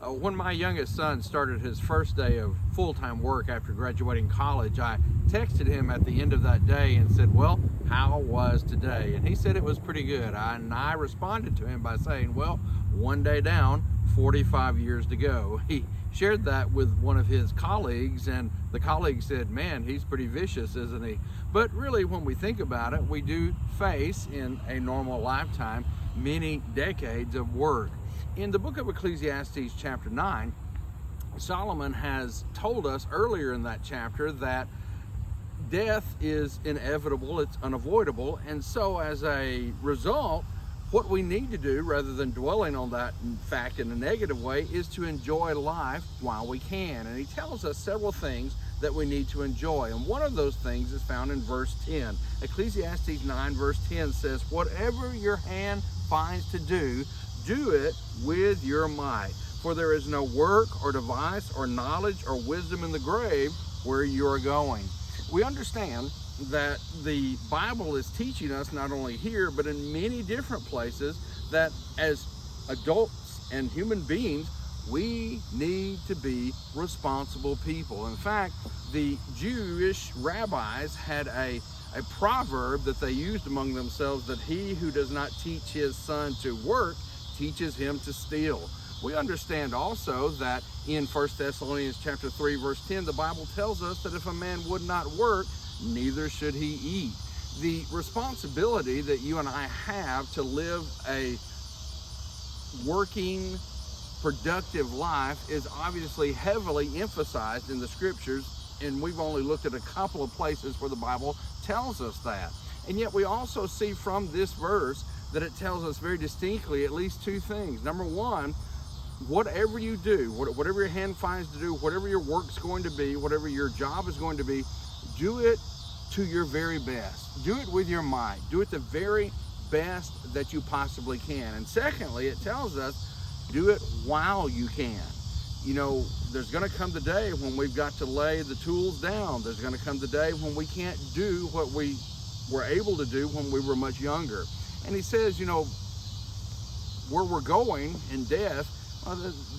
When my youngest son started his first day of full-time work after graduating college, I texted him at the end of that day and said, well, how was today? And he said it was pretty good. And I responded to him by saying, well, one day down, 45 years to go. He shared that with one of his colleagues, and the colleague said, man, he's pretty vicious, isn't he? But really, when we think about it, we do face in a normal lifetime many decades of work. In the book of Ecclesiastes chapter 9, Solomon has told us earlier in that chapter that death is inevitable, it's unavoidable, and so as a result, what we need to do, rather than dwelling on that fact in a negative way, is to enjoy life while we can. And he tells us several things that we need to enjoy. And one of those things is found in verse 10. Ecclesiastes 9 verse 10 says, whatever your hand finds to do, do it with your might. For there is no work or device or knowledge or wisdom in the grave where you are going. We understand that the Bible is teaching us, not only here, but in many different places, that as adults and human beings, we need to be responsible people. In fact, the Jewish rabbis had a proverb that they used among themselves, that he who does not teach his son to work teaches him to steal. We understand also that in 1 Thessalonians chapter 3 verse 10, the Bible tells us that if a man would not work, neither should he eat. The responsibility that you and I have to live a working, productive life is obviously heavily emphasized in the scriptures, and we've only looked at a couple of places where the Bible tells us that. And yet we also see from this verse that it tells us very distinctly at least two things. Number one, whatever you do, whatever your hand finds to do, whatever your work's going to be, whatever your job is going to be, do it to your very best. Do it with your might. Do it the very best that you possibly can. And secondly, it tells us, do it while you can. You know, there's going to come the day when we've got to lay the tools down. There's going to come the day when we can't do what we were able to do when we were much younger. And he says, you know, where we're going in death,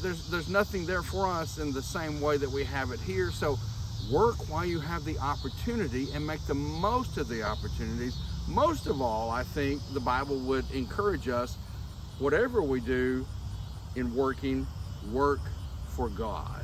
there's nothing there for us in the same way that we have it here. So work while you have the opportunity and make the most of the opportunities. Most of all, I think the Bible would encourage us, whatever we do in working, work for God.